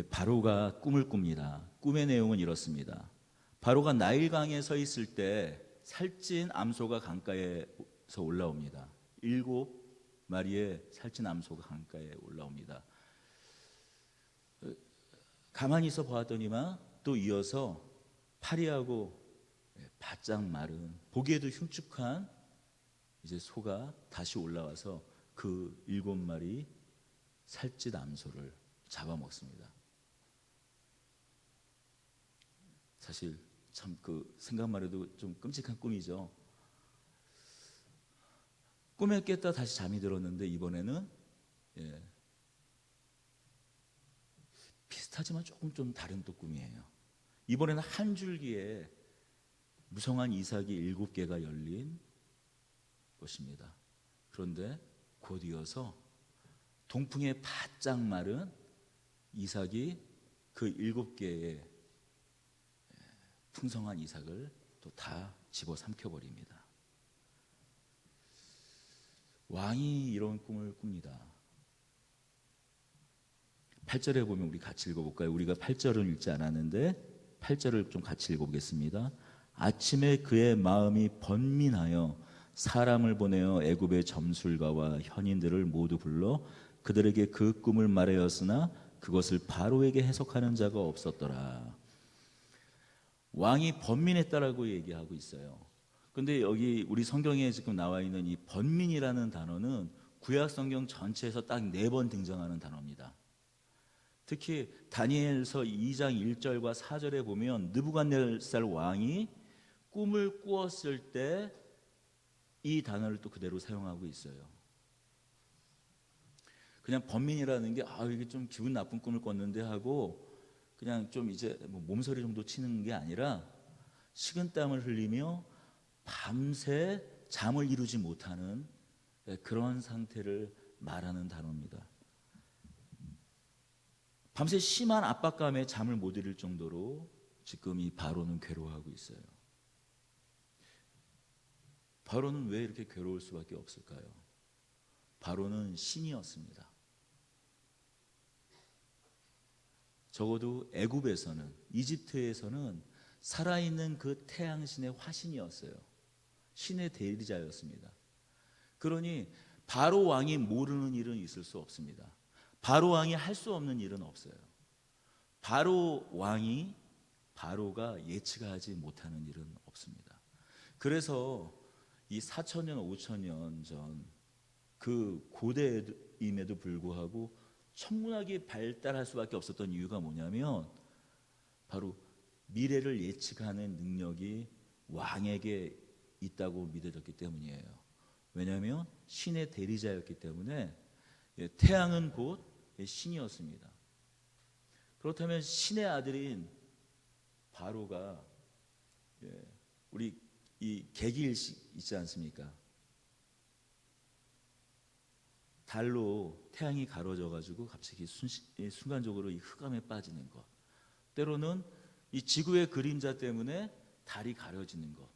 바로가 꿈을 꿉니다. 꿈의 내용은 이렇습니다. 바로가 나일강에 서 있을 때 살찐 암소가 강가에서 올라옵니다. 7마리의 살찐 암소가 강가에 올라옵니다. 가만히 있어 보았더니만 또 이어서 파리하고 바짝 마른 보기에도 흉측한 이제 소가 다시 올라와서 그 7마리 살찐 암소를 잡아먹습니다. 사실 참 그 생각만 해도 좀 끔찍한 꿈이죠. 꿈에 깼다 다시 잠이 들었는데 이번에는 비슷하지만 조금 좀 다른 또 꿈이에요. 이번에는 한 줄기에 무성한 이삭이 7개가 열린 것입니다. 그런데 곧 이어서 동풍에 바짝 마른 이삭이 그 7개의 풍성한 이삭을 또 다 집어삼켜버립니다. 왕이 이런 꿈을 꿉니다. 8절에 보면 우리 같이 읽어볼까요? 우리가 8절은 읽지 않았는데 8절을 좀 같이 읽어보겠습니다. 아침에 그의 마음이 번민하여 사람을 보내어 애굽의 점술가와 현인들을 모두 불러 그들에게 그 꿈을 말하였으나 그것을 바로에게 해석하는 자가 없었더라. 왕이 번민했다라고 얘기하고 있어요. 근데 여기 우리 성경에 지금 나와 있는 이 번민이라는 단어는 구약 성경 전체에서 딱 4번 등장하는 단어입니다. 특히 다니엘서 2장 1절과 4절에 보면 느부갓네살 왕이 꿈을 꾸었을 때 이 단어를 또 그대로 사용하고 있어요. 그냥 번민이라는 게 이게 좀 기분 나쁜 꿈을 꿨는데 하고 그냥 좀 이제 몸서리 정도 치는 게 아니라 식은땀을 흘리며 밤새 잠을 이루지 못하는 그런 상태를 말하는 단어입니다. 밤새 심한 압박감에 잠을 못 이룰 정도로 지금 이 바로는 괴로워하고 있어요. 바로는 왜 이렇게 괴로울 수밖에 없을까요? 바로는 신이었습니다. 적어도 애굽에서는, 이집트에서는 살아있는 그 태양신의 화신이었어요. 신의 대리자였습니다. 그러니 바로 왕이 모르는 일은 있을 수 없습니다. 바로 왕이 할 수 없는 일은 없어요. 바로가 예측하지 못하는 일은 없습니다. 그래서 이 4,000년, 5,000년 전 그 고대임에도 불구하고 천문학이 발달할 수밖에 없었던 이유가 뭐냐면 바로 미래를 예측하는 능력이 왕에게 있다고 믿어졌기 때문이에요. 왜냐하면 신의 대리자였기 때문에 태양은 곧 신이었습니다. 그렇다면 신의 아들인 바로가 우리 이 개기일식 있지 않습니까? 달로 태양이 가로져 가지고 갑자기 순간적으로 이 흑암에 빠지는 것, 때로는 이 지구의 그림자 때문에 달이 가려지는 것,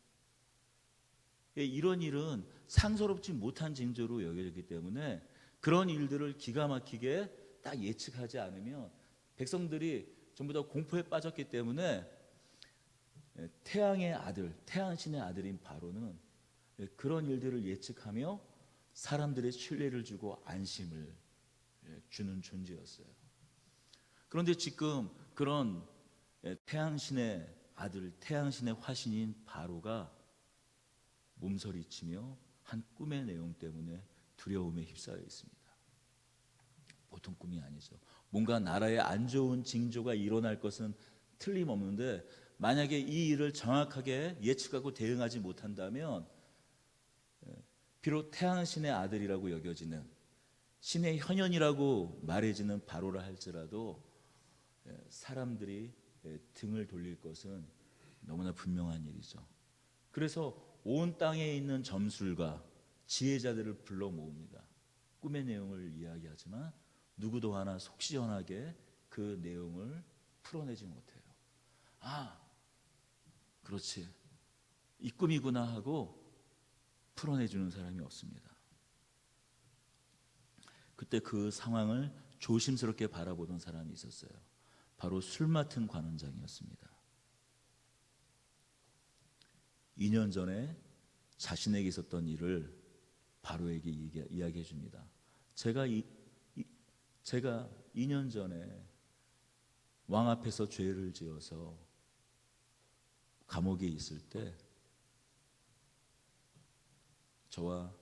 이런 일은 상서롭지 못한 징조로 여겨졌기 때문에 그런 일들을 기가 막히게 딱 예측하지 않으면 백성들이 전부 다 공포에 빠졌기 때문에 태양의 아들, 태양신의 아들인 바로는 그런 일들을 예측하며 사람들의 신뢰를 주고 안심을 주는 존재였어요. 그런데 지금 그런 태양신의 아들, 태양신의 화신인 바로가 몸서리치며 한 꿈의 내용 때문에 두려움에 휩싸여 있습니다. 보통 꿈이 아니죠. 뭔가 나라에 안 좋은 징조가 일어날 것은 틀림없는데 만약에 이 일을 정확하게 예측하고 대응하지 못한다면 비록 태양신의 아들이라고 여겨지는 신의 현현이라고 말해지는 바로라 할지라도 사람들이 등을 돌릴 것은 너무나 분명한 일이죠. 그래서 온 땅에 있는 점술가, 지혜자들을 불러 모읍니다. 꿈의 내용을 이야기하지만 누구도 하나 속 시원하게 그 내용을 풀어내지 못해요. 그렇지, 이 꿈이구나 하고 풀어내주는 사람이 없습니다. 그때 그 상황을 조심스럽게 바라보던 사람이 있었어요. 바로 술 맡은 관원장이었습니다. 2년 전에 자신에게 있었던 일을 바로에게 이야기해 줍니다. 제가 2년 전에 왕 앞에서 죄를 지어서 감옥에 있을 때 저와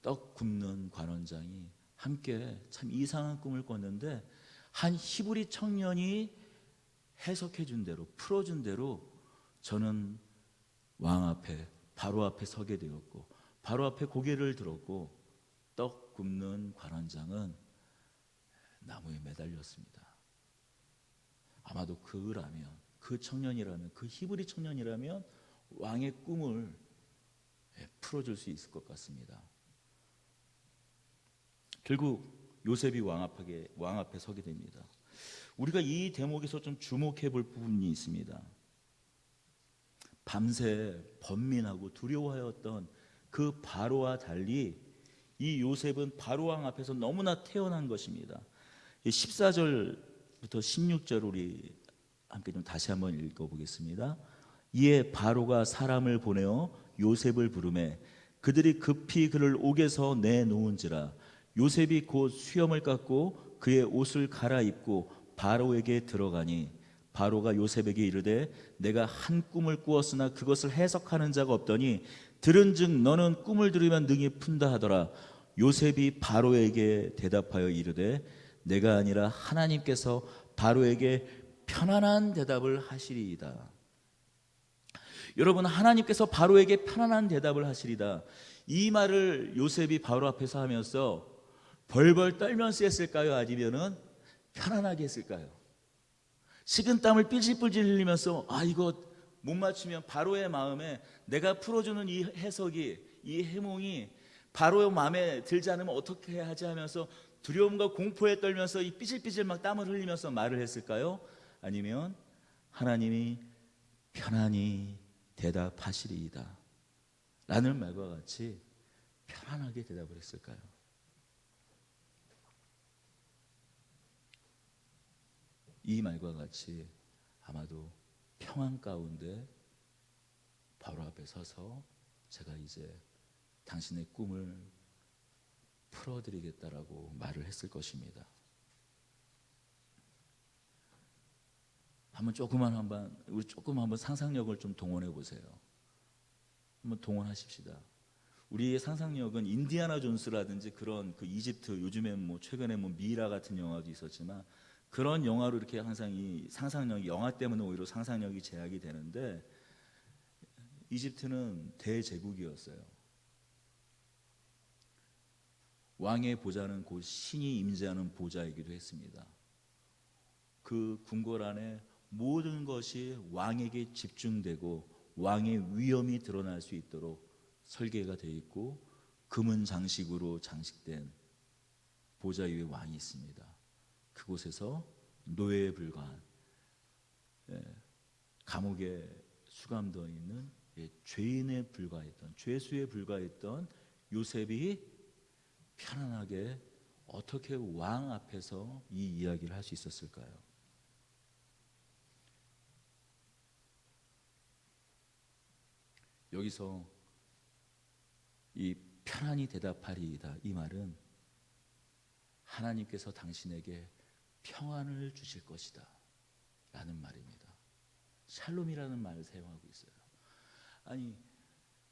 떡 굽는 관원장이 함께 참 이상한 꿈을 꿨는데 한 히브리 청년이 해석해 준 대로, 풀어준 대로 저는 왕 앞에, 바로 앞에 서게 되었고, 바로 앞에 고개를 들었고, 떡 굽는 관원장은 나무에 매달렸습니다. 아마도 그 청년이라면, 그 히브리 청년이라면 왕의 꿈을 풀어줄 수 있을 것 같습니다. 결국 요셉이 왕 앞에 서게 됩니다. 우리가 이 대목에서 좀 주목해 볼 부분이 있습니다. 밤새 번민하고 두려워하였던 그 바로와 달리 이 요셉은 바로 왕 앞에서 너무나 태어난 것입니다. 14절부터 16절 우리 함께 좀 다시 한번 읽어보겠습니다. 이에 바로가 사람을 보내어 요셉을 부르매 그들이 급히 그를 옥에서 내놓은지라 요셉이 곧 수염을 깎고 그의 옷을 갈아입고 바로에게 들어가니 바로가 요셉에게 이르되 내가 한 꿈을 꾸었으나 그것을 해석하는 자가 없더니 들은즉 너는 꿈을 들으면 능히 푼다 하더라. 요셉이 바로에게 대답하여 이르되 내가 아니라 하나님께서 바로에게 편안한 대답을 하시리이다. 여러분, 하나님께서 바로에게 편안한 대답을 하시리다. 이 말을 요셉이 바로 앞에서 하면서 벌벌 떨면서 했을까요? 아니면은 편안하게 했을까요? 식은땀을 삘삘삘 흘리면서 이거 못 맞추면 바로의 마음에 내가 풀어주는 이 해석이, 이 해몽이 바로의 마음에 들지 않으면 어떻게 하지 하면서 두려움과 공포에 떨면서 이 삐질삐질 막 땀을 흘리면서 말을 했을까요? 아니면 하나님이 편안히 대답하시리이다 라는 말과 같이 편안하게 대답을 했을까요? 이 말과 같이 아마도 평안 가운데 바로 앞에 서서 제가 이제 당신의 꿈을 풀어드리겠다라고 말을 했을 것입니다. 우리 조금 한번 상상력을 좀 동원해 보세요. 한번 동원하십시다. 우리의 상상력은 인디아나 존스라든지 그런 그 이집트, 요즘에 최근에 미라 같은 영화도 있었지만 그런 영화로 이렇게 항상 이 상상력이, 영화 때문에 오히려 상상력이 제약이 되는데, 이집트는 대제국이었어요. 왕의 보좌는 곧 신이 임재하는 보좌이기도 했습니다. 그 궁궐 안에 모든 것이 왕에게 집중되고 왕의 위엄이 드러날 수 있도록 설계가 되어 있고 금은 장식으로 장식된 보좌 위에 왕이 있습니다. 그곳에서 노예에 불과한, 감옥에 수감되어 있는 죄인에 불과했던, 죄수에 불과했던 요셉이 편안하게 어떻게 왕 앞에서 이 이야기를 할 수 있었을까요? 여기서 이 편안히 대답하리이다, 이 말은 하나님께서 당신에게 평안을 주실 것이다 라는 말입니다. 샬롬이라는 말을 사용하고 있어요. 아니,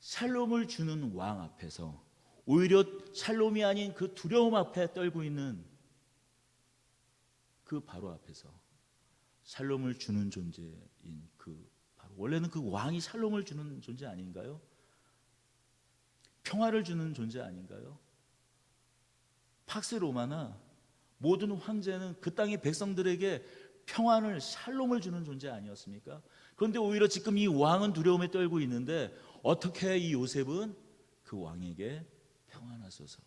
샬롬을 주는 왕 앞에서 오히려 샬롬이 아닌 그 두려움 앞에 떨고 있는 그 바로 앞에서 샬롬을 주는 존재인 바로, 원래는 그 왕이 샬롬을 주는 존재 아닌가요? 평화를 주는 존재 아닌가요? 팍스 로마나 모든 황제는 그 땅의 백성들에게 평안을, 샬롬을 주는 존재 아니었습니까? 그런데 오히려 지금 이 왕은 두려움에 떨고 있는데 어떻게 이 요셉은 그 왕에게 평안하소서,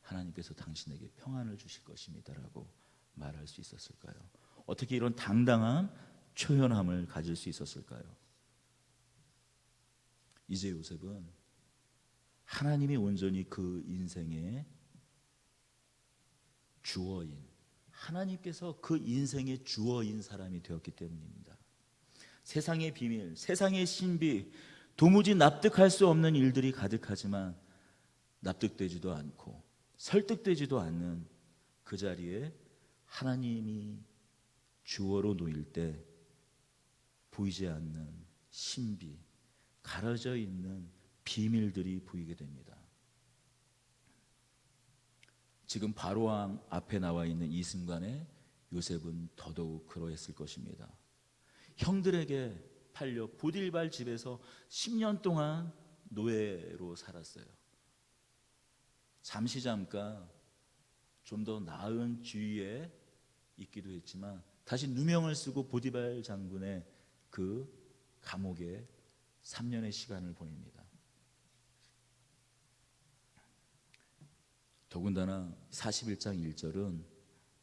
하나님께서 당신에게 평안을 주실 것입니다라고 말할 수 있었을까요? 어떻게 이런 당당한 초연함을 가질 수 있었을까요? 이제 요셉은 하나님이 온전히 그 인생의 주어인, 하나님께서 그 인생의 주어인 사람이 되었기 때문입니다. 세상의 비밀, 세상의 신비, 도무지 납득할 수 없는 일들이 가득하지만 납득되지도 않고 설득되지도 않는 그 자리에 하나님이 주어로 놓일 때 보이지 않는 신비, 가려져 있는 비밀들이 보이게 됩니다. 지금 바로왕 앞에 나와 있는 이 순간에 요셉은 더더욱 그러했을 것입니다. 형들에게 팔려 보디발 집에서 10년 동안 노예로 살았어요. 잠시 잠깐 좀 더 나은 주위에 있기도 했지만 다시 누명을 쓰고 보디발 장군의 그 감옥에 3년의 시간을 보냅니다. 더군다나 41장 1절은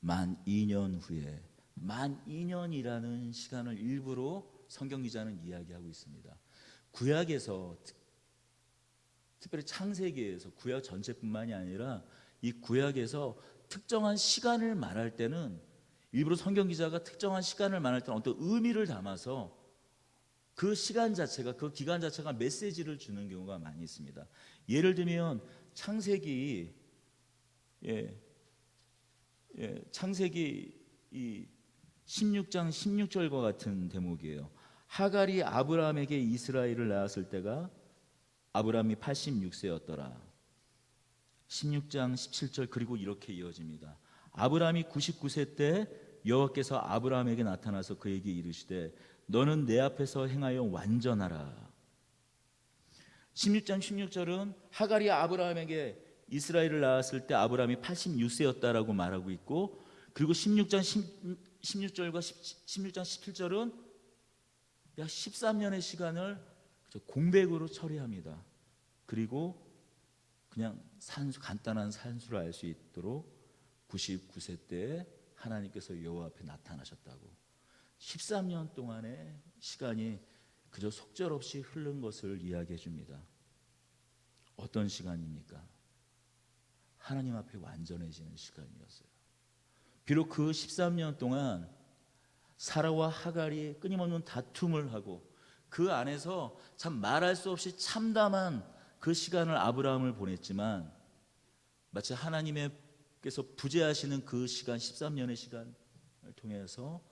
만 2년 후에, 만 2년이라는 시간을 일부러 성경 기자는 이야기하고 있습니다. 구약에서, 특별히 창세기에서, 구약 전체뿐만이 아니라 이 구약에서 특정한 시간을 말할 때는, 일부러 성경 기자가 특정한 시간을 말할 때는 어떤 의미를 담아서 그 시간 자체가, 그 기간 자체가 메시지를 주는 경우가 많이 있습니다. 예를 들면 창세기 창세기 이 16장 16절과 같은 대목이에요. 하갈이 아브라함에게 이스라엘을 낳았을 때가 아브라함이 86세였더라. 16장 17절 그리고 이렇게 이어집니다. 아브라함이 99세 때 여호와께서 아브라함에게 나타나서 그에게 이르시되 너는 내 앞에서 행하여 완전하라. 16장 16절은 하갈이 아브라함에게 이스라엘을 낳았을 때 아브라함이 86세였다라고 말하고 있고, 그리고 16장 16절과 16장 17절은 약 13년의 시간을 공백으로 처리합니다. 그리고 그냥 간단한 산수를 알 수 있도록 99세 때 하나님께서 여호와 앞에 나타나셨다고. 13년 동안의 시간이 그저 속절없이 흐른 것을 이야기해 줍니다. 어떤 시간입니까? 하나님 앞에 완전해지는 시간이었어요. 비록 그 13년 동안 사라와 하갈이 끊임없는 다툼을 하고 그 안에서 참 말할 수 없이 참담한 그 시간을 아브라함을 보냈지만, 마치 하나님께서 부재하시는 그 시간, 13년의 시간을 통해서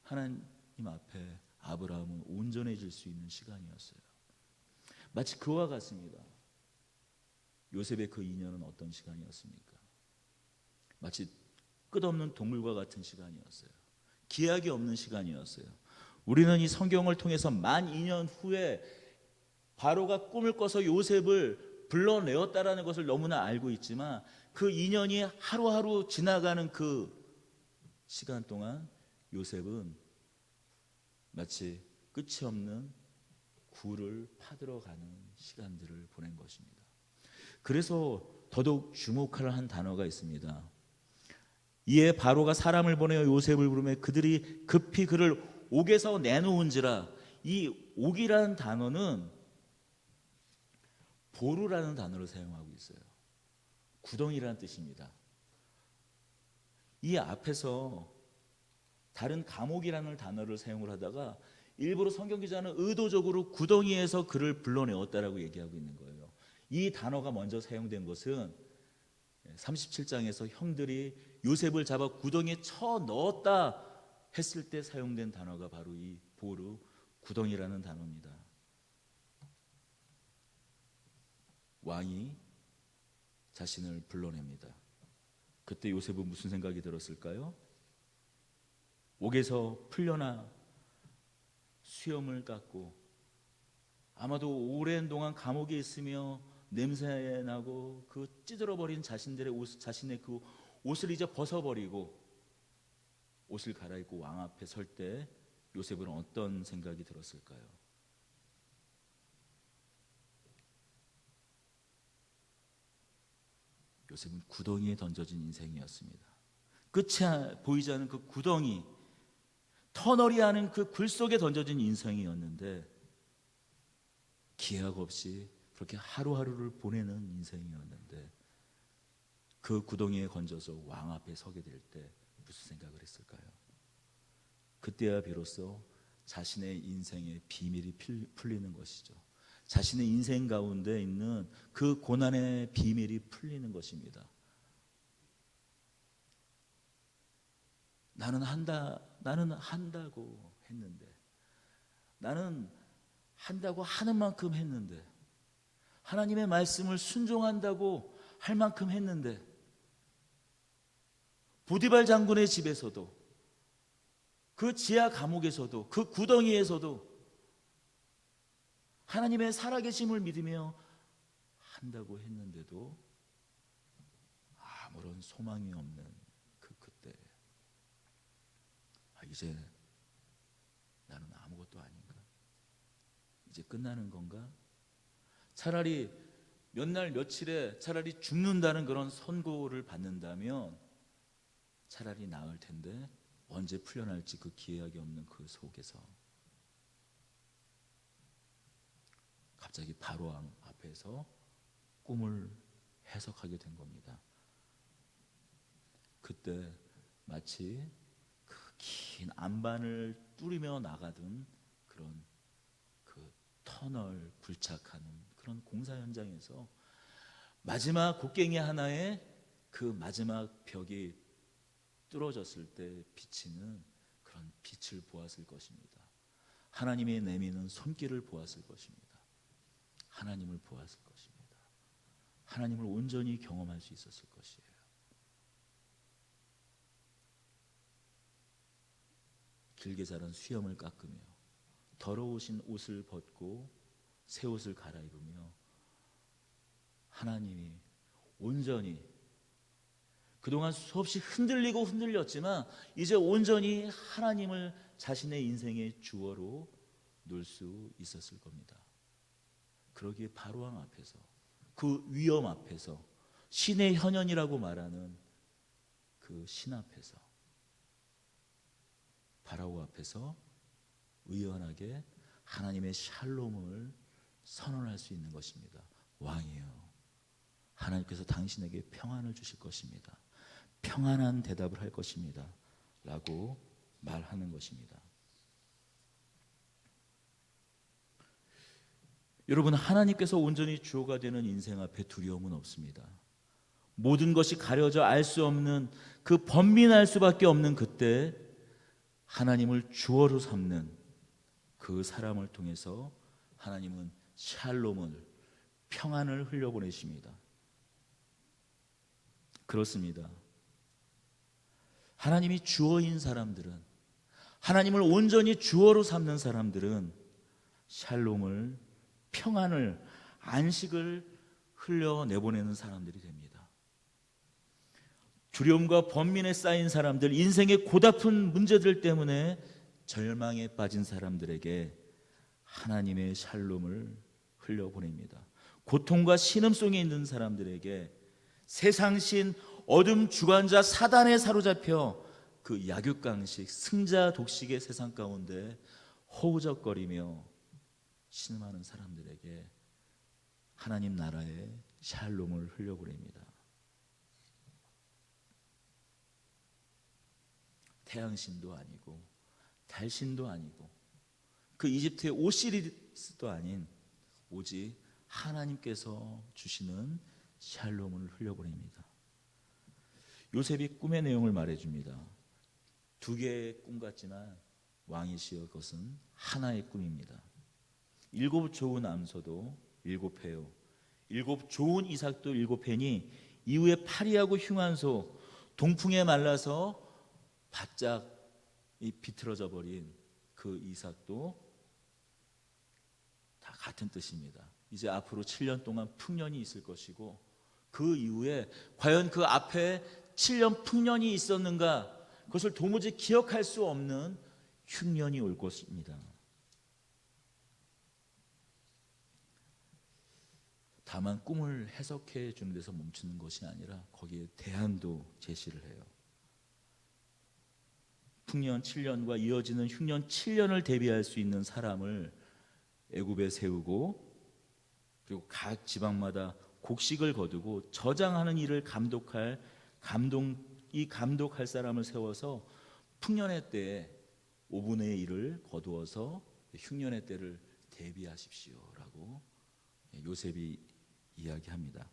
하나님 앞에 아브라함은 온전해질 수 있는 시간이었어요. 마치 그와 같습니다. 요셉의 그 2년은 어떤 시간이었습니까? 마치 끝없는 동물과 같은 시간이었어요. 기약이 없는 시간이었어요. 우리는 이 성경을 통해서 만 2년 후에 바로가 꿈을 꿔서 요셉을 불러내었다라는 것을 너무나 알고 있지만, 그 2년이 하루하루 지나가는 그 시간 동안 요셉은 마치 끝이 없는 굴을 파들어가는 시간들을 보낸 것입니다. 그래서 더더욱 주목할 한 단어가 있습니다. 이에 바로가 사람을 보내어 요셉을 부르매 그들이 급히 그를 옥에서 내놓은지라. 이 옥이라는 단어는 보루라는 단어를 사용하고 있어요. 구덩이라는 뜻입니다. 이 앞에서 다른 감옥이라는 단어를 사용을 하다가 일부러 성경 기자는 의도적으로 구덩이에서 그를 불러내었다라고 얘기하고 있는 거예요. 이 단어가 먼저 사용된 것은 37장에서 형들이 요셉을 잡아 구덩이에 쳐 넣었다 했을 때 사용된 단어가 바로 이 보루, 구덩이라는 단어입니다. 왕이 자신을 불러냅니다. 그때 요셉은 무슨 생각이 들었을까요? 옥에서 풀려나 수염을 깎고 아마도 오랜 동안 감옥에 있으며 냄새 나고 그 찌들어버린 자신의 그 옷을 이제 벗어버리고 옷을 갈아입고 왕 앞에 설 때 요셉은 어떤 생각이 들었을까요? 요셉은 구덩이에 던져진 인생이었습니다. 끝이 보이지 않는 그 구덩이, 터널이 하는 그 굴 속에 던져진 인생이었는데, 기약 없이 그렇게 하루하루를 보내는 인생이었는데, 그 구덩이에 건져서 왕 앞에 서게 될 때 무슨 생각을 했을까요? 그때야 비로소 자신의 인생의 비밀이 풀리는 것이죠. 자신의 인생 가운데 있는 그 고난의 비밀이 풀리는 것입니다. 나는 한다고 했는데, 나는 한다고 하는 만큼 했는데, 하나님의 말씀을 순종한다고 할 만큼 했는데, 보디발 장군의 집에서도, 그 지하 감옥에서도, 그 구덩이에서도 하나님의 살아계심을 믿으며 한다고 했는데도 아무런 소망이 없는 그때, 이제 나는 아무것도 아닌가? 이제 끝나는 건가? 차라리 몇 날 며칠에 차라리 죽는다는 그런 선고를 받는다면 차라리 나을 텐데, 언제 풀려날지 그 기약이 없는 그 속에서 갑자기 바로왕 앞에서 꿈을 해석하게 된 겁니다. 그때 마치 그 긴 안반을 뚫으며 나가던 그런 그 터널 굴착하는 그런 공사 현장에서 마지막 곡괭이 하나에 그 마지막 벽이 뚫어졌을 때 비치는 그런 빛을 보았을 것입니다. 하나님이 내미는 손길을 보았을 것입니다. 하나님을 보았을 것입니다. 하나님을 온전히 경험할 수 있었을 것이에요. 길게 자란 수염을 깎으며 더러우신 옷을 벗고 새 옷을 갈아입으며 하나님이 온전히, 그동안 수없이 흔들리고 흔들렸지만 이제 온전히 하나님을 자신의 인생의 주어로 놓을 수 있었을 겁니다. 그러기에 바로왕 앞에서, 그 위험 앞에서, 신의 현현이라고 말하는 그 신 앞에서, 바라오 앞에서 의연하게 하나님의 샬롬을 선언할 수 있는 것입니다. 왕이여, 하나님께서 당신에게 평안을 주실 것입니다. 평안한 대답을 할 것입니다. 라고 말하는 것입니다. 여러분, 하나님께서 온전히 주어가 되는 인생 앞에 두려움은 없습니다. 모든 것이 가려져 알 수 없는, 그 번민할 수밖에 없는 그때 하나님을 주어로 삼는 그 사람을 통해서 하나님은 샬롬을, 평안을 흘려보내십니다. 그렇습니다. 하나님이 주어인 사람들은, 하나님을 온전히 주어로 삼는 사람들은 샬롬을, 평안을, 안식을 흘려내보내는 사람들이 됩니다. 두려움과 번민에 쌓인 사람들, 인생의 고달픈 문제들 때문에 절망에 빠진 사람들에게 하나님의 샬롬을 흘려보냅니다. 고통과 신음송에 있는 사람들에게 세상신, 어둠 주관자 사단에 사로잡혀 그 약육강식, 승자 독식의 세상 가운데 허우적거리며 신음하는 사람들에게 하나님 나라의 샬롬을 흘려보냅니다. 태양신도 아니고 달신도 아니고 그 이집트의 오시리스도 아닌 오직 하나님께서 주시는 샬롬을 흘려보냅니다. 요셉이 꿈의 내용을 말해줍니다. 두 개의 꿈 같지만 왕이시여 그것은 하나의 꿈입니다. 7 좋은 암소도 7회요, 7 좋은 이삭도 7회니 이후에 파리하고 흉한 소, 동풍에 말라서 바짝 비틀어져 버린 그 이삭도 다 같은 뜻입니다. 이제 앞으로 7년 동안 풍년이 있을 것이고 그 이후에 과연 그 앞에 7년 풍년이 있었는가, 그것을 도무지 기억할 수 없는 흉년이 올 것입니다. 다만 꿈을 해석해 주는 데서 멈추는 것이 아니라 거기에 대안도 제시를 해요. 풍년 7년과 이어지는 흉년 7년을 대비할 수 있는 사람을 애굽에 세우고, 그리고 각 지방마다 곡식을 거두고 저장하는 일을 감독할 감독 이 감독할 사람을 세워서 풍년의 때에 5분의 1을 거두어서 흉년의 때를 대비하십시오라고 요셉이 이야기합니다.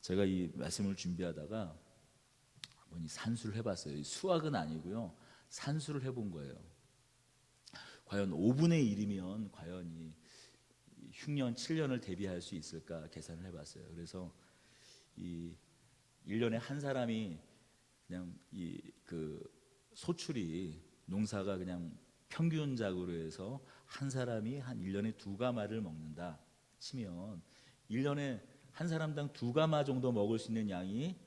제가 이 말씀을 준비하다가 한번 이 산수를 해봤어요. 수학은 아니고요, 산수를 해본 거예요. 과연 5분의 1이면 과연 이 흉년 7년을 대비할 수 있을까 계산을 해봤어요. 그래서 이 1년에 한 사람이 그냥 이 그 소출이 농사가 그냥 평균작으로 해서 한 사람이 한 1년에 2가마를 먹는다 치면 1년에 한 사람당 2가마 정도 먹을 수 있는 양이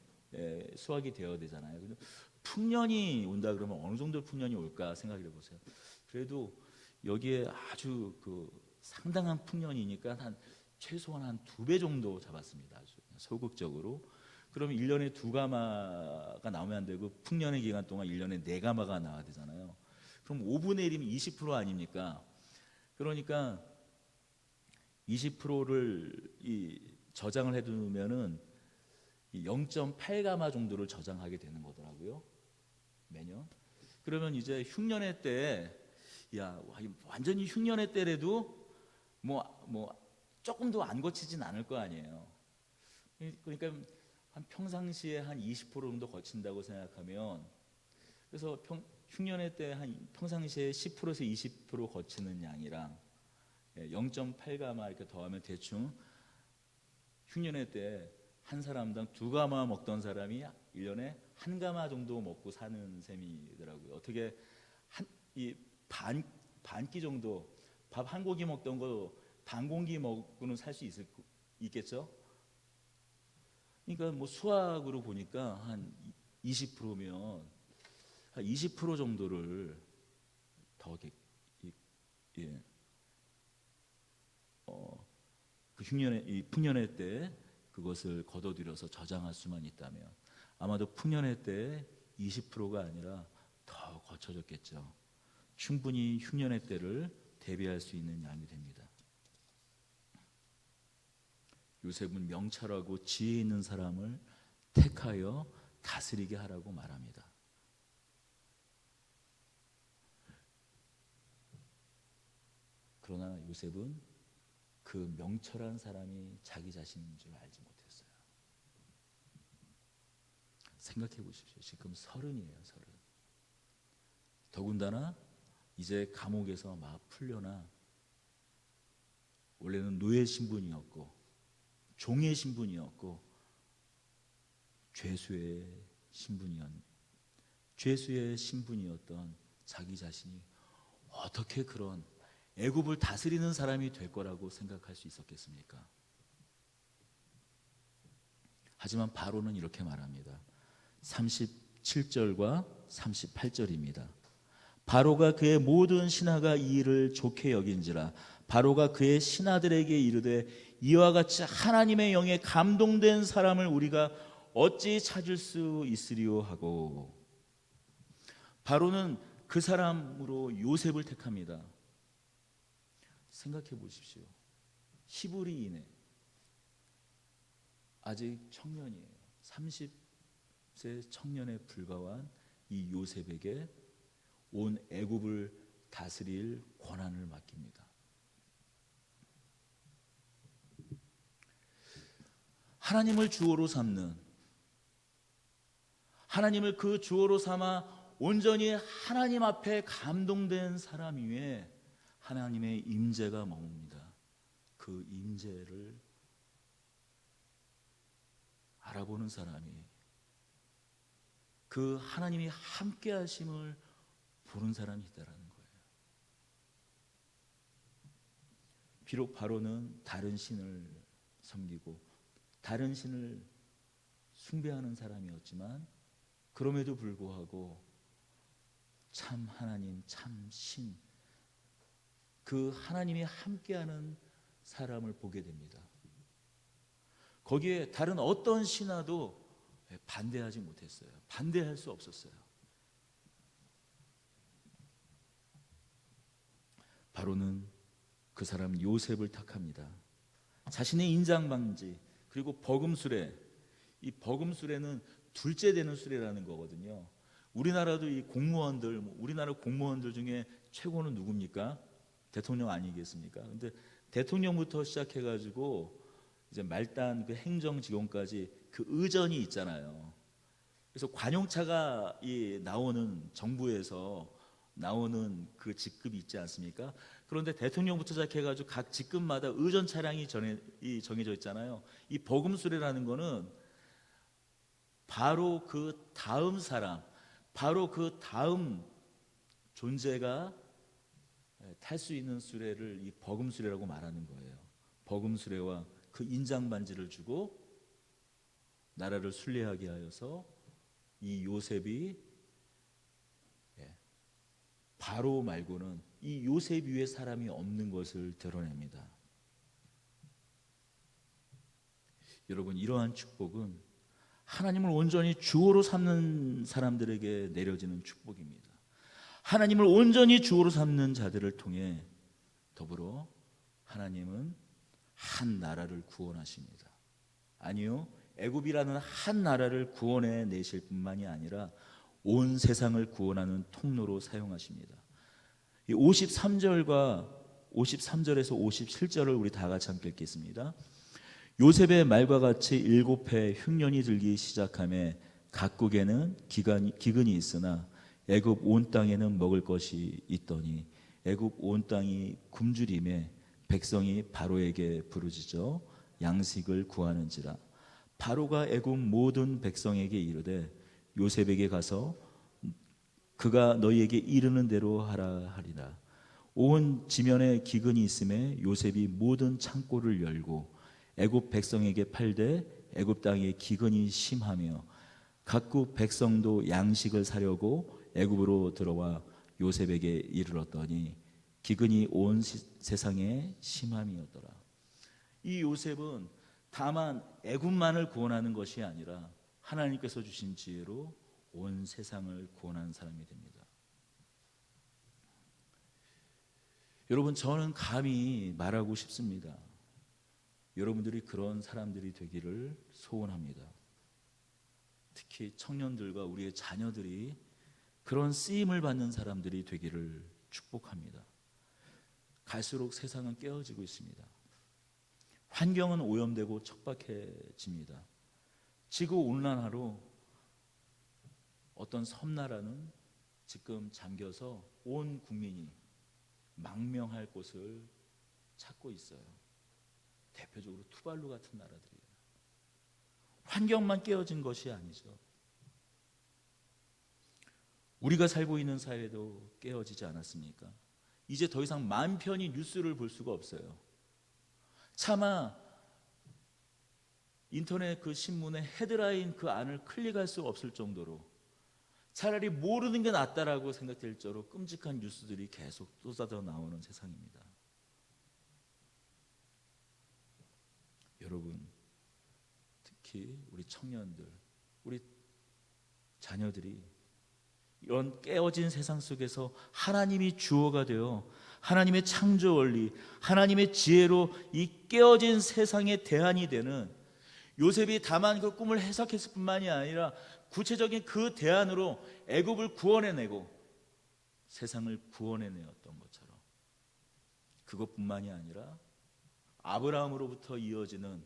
수확이 되어야 되잖아요. 근데 풍년이 온다 그러면 어느 정도 풍년이 올까 생각을 해보세요. 그래도 여기에 아주 그 상당한 풍년이니까 한 최소한 한 2배 정도 잡았습니다. 아주 소극적으로. 그러면 1년에 2가마가 나오면 안 되고 풍년의 기간 동안 1년에 4가마가 나와야 되잖아요. 그럼 5분의 1이면 20% 아닙니까? 그러니까 20%를 이 저장을 해두면은 0.8가마 정도를 저장하게 되는 거더라고요, 매년. 그러면 이제 흉년의 때, 야, 완전히 흉년의 때라도 뭐 조금도 안 거치진 않을 거 아니에요. 그러니까 한 평상시에 한 20% 정도 거친다고 생각하면, 그래서 흉년의 때 한 평상시에 10%에서 20% 거치는 양이랑 0.8가마 이렇게 더하면 대충 흉년의 때 한 사람당 2가마 먹던 사람이 1년에 1가마 정도 먹고 사는 셈이더라고요. 어떻게 반 끼 정도 밥 한 고기 먹던 거 반 공기 먹고는 살 수 있겠죠? 그러니까 뭐 수학으로 보니까 한 20%면 한 20% 정도를 더 그 흉년의 이 풍년의 때 그것을 거둬들여서 저장할 수만 있다면 아마도 풍년의 때 20%가 아니라 더 거쳐졌겠죠. 충분히 흉년의 때를 대비할 수 있는 양이 됩니다. 요셉은 명철하고 지혜 있는 사람을 택하여 다스리게 하라고 말합니다. 그러나 요셉은 그 명철한 사람이 자기 자신인 줄 알지 못했어요. 생각해 보십시오. 지금 30이에요, 30. 더군다나 이제 감옥에서 막 풀려나 원래는 노예 신분이었고 종의 신분이었고 죄수의 신분이었던 자기 자신이 어떻게 그런 애굽을 다스리는 사람이 될 거라고 생각할 수 있었겠습니까? 하지만 바로는 이렇게 말합니다. 37절과 38절입니다. 바로가 그의 모든 신하가 이 일을 좋게 여긴지라 바로가 그의 신하들에게 이르되 이와 같이 하나님의 영에 감동된 사람을 우리가 어찌 찾을 수 있으리요 하고, 바로는 그 사람으로 요셉을 택합니다. 생각해 보십시오. 히브리인의 아직 청년이에요. 30세 청년에 불과한 이 요셉에게 온 애굽을 다스릴 권한을 맡깁니다. 하나님을 주어로 삼는, 하나님을 그 주어로 삼아 온전히 하나님 앞에 감동된 사람 위에 하나님의 임재가 머뭅니다. 그 임재를 알아보는 사람이 그 하나님이 함께 하심을 보는 사람이 있다라는 거예요. 비록 바로는 다른 신을 섬기고 다른 신을 숭배하는 사람이었지만 그럼에도 불구하고 참 하나님, 참 신, 그 하나님이 함께하는 사람을 보게 됩니다. 거기에 다른 어떤 신하도 반대하지 못했어요. 반대할 수 없었어요. 바로는 그 사람 요셉을 택합니다. 자신의 인장방지 그리고 버금수레, 이 버금수레는 둘째 되는 수레라는 거거든요. 우리나라도 이 공무원들, 우리나라 공무원들 중에 최고는 누굽니까? 대통령 아니겠습니까? 근데 대통령부터 시작해가지고 이제 말단 그 행정직원까지 그 의전이 있잖아요. 그래서 관용차가 나오는 정부에서 나오는 그 직급이 있지 않습니까? 그런데 대통령부터 시작해가지고 각 직급마다 의전 차량이 정해져 있잖아요. 이 버금수레라는 거는 바로 그 다음 사람, 바로 그 다음 존재가 탈 수 있는 수레를 이 버금수레라고 말하는 거예요. 버금수레와 그 인장 반지를 주고 나라를 순례하게 하여서 이 요셉이 바로 말고는 이 요셉 위에 사람이 없는 것을 드러냅니다. 여러분, 이러한 축복은 하나님을 온전히 주어로 삼는 사람들에게 내려지는 축복입니다. 하나님을 온전히 주어로 삼는 자들을 통해 더불어 하나님은 한 나라를 구원하십니다. 아니요, 애굽이라는 한 나라를 구원해 내실 뿐만이 아니라 온 세상을 구원하는 통로로 사용하십니다. 이 53절과 53절에서 57절을 우리 다 같이 함께 읽겠습니다. 요셉의 말과 같이 7해 흉년이 들기 시작하며 각국에는 기근이 있으나 애굽 온 땅에는 먹을 것이 있더니 애굽 온 땅이 굶주림에 백성이 바로에게 부르짖어 양식을 구하는지라. 바로가 애굽 모든 백성에게 이르되 요셉에게 가서 그가 너희에게 이르는 대로 하라 하리라. 온 지면에 기근이 있음에 요셉이 모든 창고를 열고 애굽 백성에게 팔되 애굽 땅에 기근이 심하며 각국 백성도 양식을 사려고 애굽으로 들어와 요셉에게 이르렀더니 기근이 온 세상에 심함이었더라. 이 요셉은 다만 애굽만을 구원하는 것이 아니라 하나님께서 주신 지혜로 온 세상을 구원하는 사람이 됩니다. 여러분, 저는 감히 말하고 싶습니다. 여러분들이 그런 사람들이 되기를 소원합니다. 특히 청년들과 우리의 자녀들이 그런 쓰임을 받는 사람들이 되기를 축복합니다. 갈수록 세상은 깨어지고 있습니다. 환경은 오염되고 척박해집니다. 지구온난화로 어떤 섬나라는 지금 잠겨서 온 국민이 망명할 곳을 찾고 있어요. 대표적으로 투발루 같은 나라들이에요. 환경만 깨어진 것이 아니죠. 우리가 살고 있는 사회도 깨어지지 않았습니까? 이제 더 이상 마음 편히 뉴스를 볼 수가 없어요. 차마 인터넷 그 신문의 헤드라인 그 안을 클릭할 수 없을 정도로 차라리 모르는 게 낫다라고 생각될 정도로 끔찍한 뉴스들이 계속 쏟아져 나오는 세상입니다. 여러분, 특히 우리 청년들, 우리 자녀들이 이런 깨어진 세상 속에서 하나님이 주어가 되어 하나님의 창조 원리, 하나님의 지혜로 이 깨어진 세상의 대안이 되는, 요셉이 다만 그 꿈을 해석했을 뿐만이 아니라 구체적인 그 대안으로 애굽을 구원해내고 세상을 구원해내었던 것처럼, 그것뿐만이 아니라 아브라함으로부터 이어지는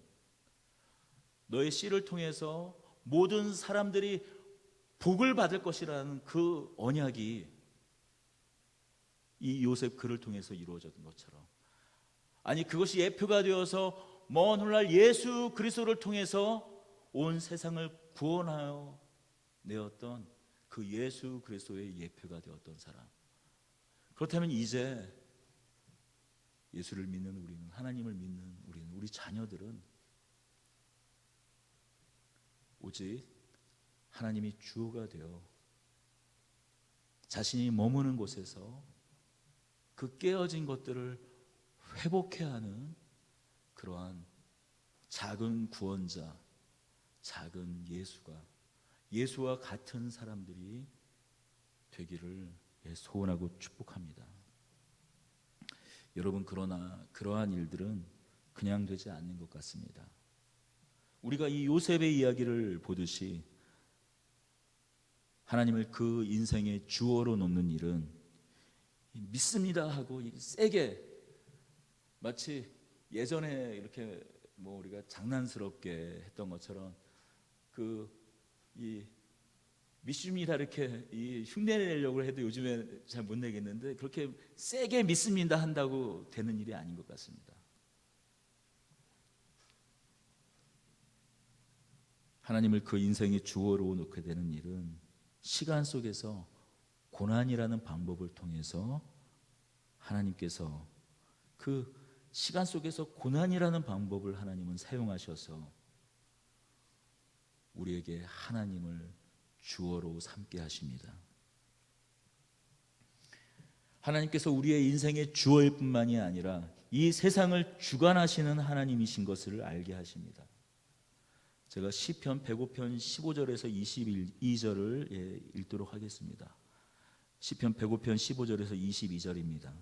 너의 씨를 통해서 모든 사람들이 복을 받을 것이라는 그 언약이 이 요셉 그를 통해서 이루어졌던 것처럼, 아니 그것이 예표가 되어서 먼 훗날 예수 그리스도를 통해서 온 세상을 구원하여 내었던 그 예수 그리스도의 예표가 되었던 사람. 그렇다면 이제 예수를 믿는 우리는, 하나님을 믿는 우리는, 우리 자녀들은 오직 하나님이 주어가 되어 자신이 머무는 곳에서 그 깨어진 것들을 회복해야 하는 그러한 작은 구원자, 작은 예수와 같은 사람들이 되기를 소원하고 축복합니다. 여러분, 그러나 그러한 일들은 그냥 되지 않는 것 같습니다. 우리가 이 요셉의 이야기를 보듯이 하나님을 그 인생의 주어로 놓는 일은 믿습니다 하고 세게, 마치 예전에 이렇게 뭐 우리가 장난스럽게 했던 것처럼 이 믿습니다 이렇게 흉내 내려고 해도 요즘에 잘 못 내겠는데, 그렇게 세게 믿습니다 한다고 되는 일이 아닌 것 같습니다. 하나님을 그 인생의 주어로 놓게 되는 일은 시간 속에서 고난이라는 방법을 통해서 하나님께서 그 시간 속에서 고난이라는 방법을 하나님은 사용하셔서 우리에게 하나님을 주어로 삼게 하십니다. 하나님께서 우리의 인생의 주어일 뿐만이 아니라 이 세상을 주관하시는 하나님이신 것을 알게 하십니다. 제가 시편 105편 15절에서 22절을 읽도록 하겠습니다. 시편 105편 15절에서 22절입니다.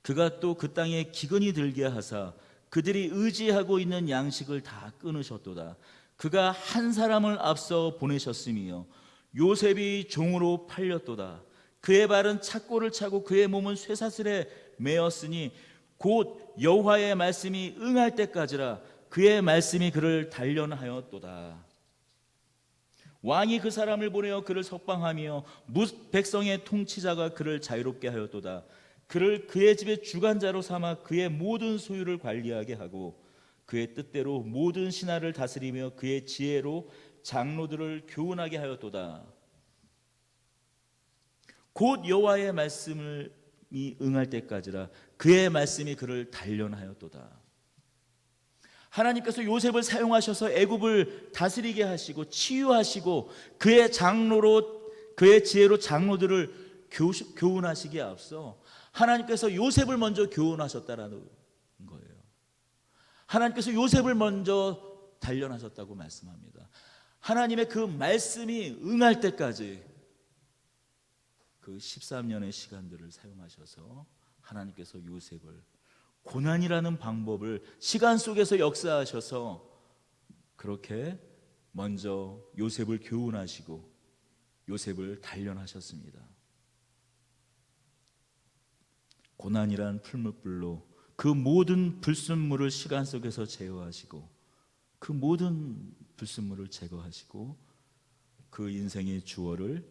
그가 또 그 땅에 기근이 들게 하사 그들이 의지하고 있는 양식을 다 끊으셨도다. 그가 한 사람을 앞서 보내셨으며 요셉이 종으로 팔렸도다. 그의 발은 착고를 차고 그의 몸은 쇠사슬에 매었으니 곧 여호와의 말씀이 응할 때까지라. 그의 말씀이 그를 단련하였도다. 왕이 그 사람을 보내어 그를 석방하며 뭇 백성의 통치자가 그를 자유롭게 하였도다. 그를 그의 집의 주관자로 삼아 그의 모든 소유를 관리하게 하고 그의 뜻대로 모든 신하를 다스리며 그의 지혜로 장로들을 교훈하게 하였도다. 곧 여호와의 말씀이 응할 때까지라. 그의 말씀이 그를 단련하였도다. 하나님께서 요셉을 사용하셔서 애굽을 다스리게 하시고 치유하시고 그의 장로로, 그의 지혜로 장로들을 교훈하시기에 앞서 하나님께서 요셉을 먼저 교훈하셨다라는 거예요. 하나님께서 요셉을 먼저 단련하셨다고 말씀합니다. 하나님의 그 말씀이 응할 때까지 그 13년의 시간들을 사용하셔서 하나님께서 요셉을 고난이라는 방법을 시간 속에서 역사하셔서 그렇게 먼저 요셉을 교훈하시고 요셉을 단련하셨습니다. 고난이란 풀무불로 그 모든 불순물을 시간 속에서 제어하시고 그 모든 불순물을 제거하시고 그 인생의 주어를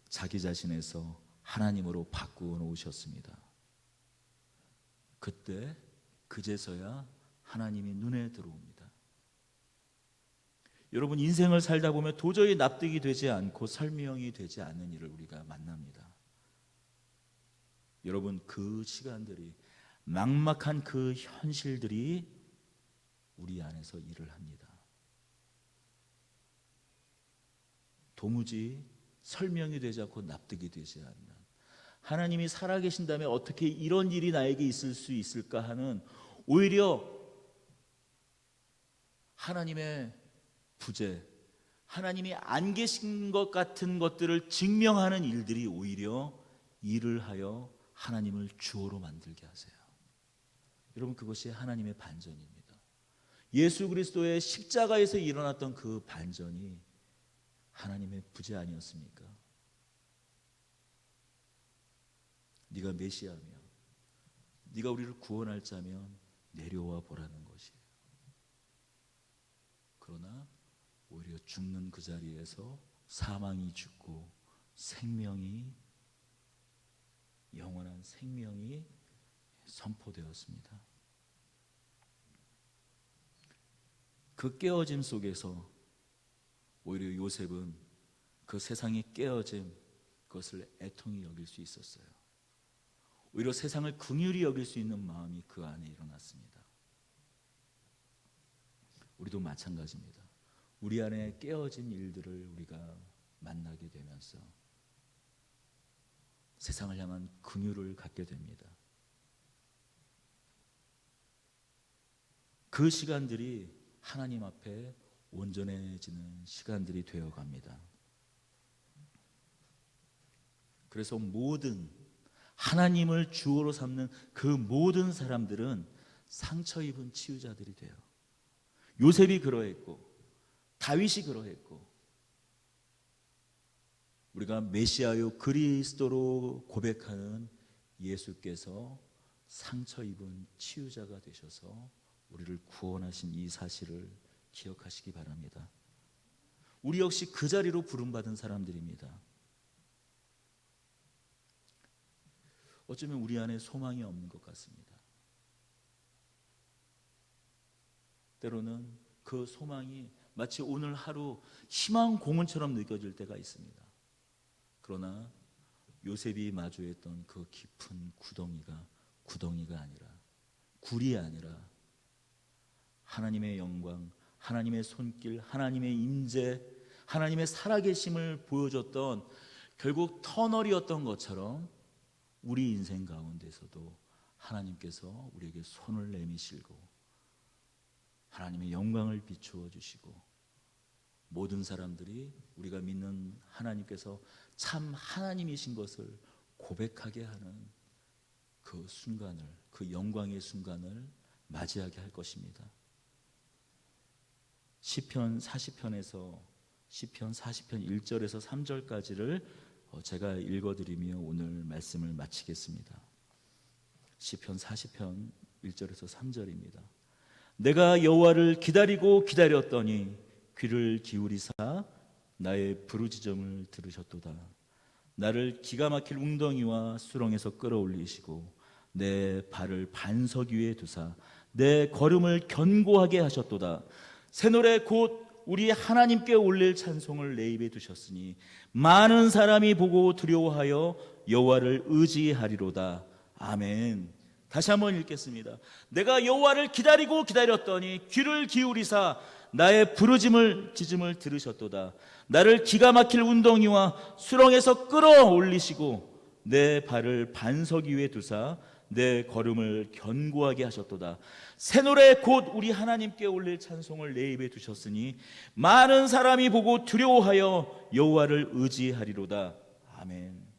자기 자신에서 하나님으로 바꾸어 놓으셨습니다. 그때 그제서야 하나님이 눈에 들어옵니다. 여러분, 인생을 살다 보면 도저히 납득이 되지 않고 설명이 되지 않는 일을 우리가 만납니다. 여러분, 그 시간들이, 막막한 그 현실들이 우리 안에서 일을 합니다. 도무지 설명이 되지 않고 납득이 되지 않는, 하나님이 살아계신다면 어떻게 이런 일이 나에게 있을 수 있을까 하는, 오히려 하나님의 부재, 하나님이 안 계신 것 같은 것들을 증명하는 일들이 오히려 일을 하여 하나님을 주어로 만들게 하세요. 여러분, 그것이 하나님의 반전입니다. 예수 그리스도의 십자가에서 일어났던 그 반전이 하나님의 부재 아니었습니까? 네가 메시아며 네가 우리를 구원할 자면 내려와 보라는 것이에요. 그러나 오히려 죽는 그 자리에서 사망이 죽고 생명이, 영원한 생명이 선포되었습니다. 그 깨어짐 속에서 오히려 요셉은 그 세상의 깨어짐, 그것을 애통히 여길 수 있었어요. 오히려 세상을 긍휼히 여길 수 있는 마음이 그 안에 일어났습니다. 우리도 마찬가지입니다. 우리 안에 깨어진 일들을 우리가 만나게 되면서 세상을 향한 긍휼을 갖게 됩니다. 그 시간들이 하나님 앞에 온전해지는 시간들이 되어갑니다. 그래서 모든 하나님을 주어로 삼는 그 모든 사람들은 상처 입은 치유자들이 돼요. 요셉이 그러했고 다윗이 그러했고 우리가 메시아요 그리스도로 고백하는 예수께서 상처 입은 치유자가 되셔서 우리를 구원하신 이 사실을 기억하시기 바랍니다. 우리 역시 그 자리로 부름받은 사람들입니다. 어쩌면 우리 안에 소망이 없는 것 같습니다. 때로는 그 소망이 마치 오늘 하루 희망 고문처럼 느껴질 때가 있습니다. 그러나 요셉이 마주했던 그 깊은 구덩이가 아니라 굴이 아니라 하나님의 영광, 하나님의 손길, 하나님의 임재, 하나님의 살아계심을 보여줬던 결국 터널이었던 것처럼 우리 인생 가운데서도 하나님께서 우리에게 손을 내미시고 하나님의 영광을 비추어 주시고 모든 사람들이 우리가 믿는 하나님께서 참 하나님이신 것을 고백하게 하는 그 순간을, 그 영광의 순간을 맞이하게 할 것입니다. 시편 40편에서 시편 40편 1절에서 3절까지를 제가 읽어드리며 오늘 말씀을 마치겠습니다. 시편 40편 1절에서 3절입니다. 내가 여호와를 기다리고 기다렸더니 귀를 기울이사 나의 부르짖음을 들으셨도다. 나를 기가 막힐 웅덩이와 수렁에서 끌어올리시고 내 발을 반석 위에 두사 내 걸음을 견고하게 하셨도다. 새 노래 곧 우리 하나님께 올릴 찬송을 내 입에 두셨으니 많은 사람이 보고 두려워하여 여호와를 의지하리로다. 아멘. 다시 한번 읽겠습니다. 내가 여호와를 기다리고 기다렸더니 귀를 기울이사 나의 부르짖음을 들으셨도다. 나를 기가 막힐 운덩이와 수렁에서 끌어올리시고 내 발을 반석 위에 두사 내 걸음을 견고하게 하셨도다. 새 노래 곧 우리 하나님께 올릴 찬송을 내 입에 두셨으니 많은 사람이 보고 두려워하여 여호와를 의지하리로다. 아멘.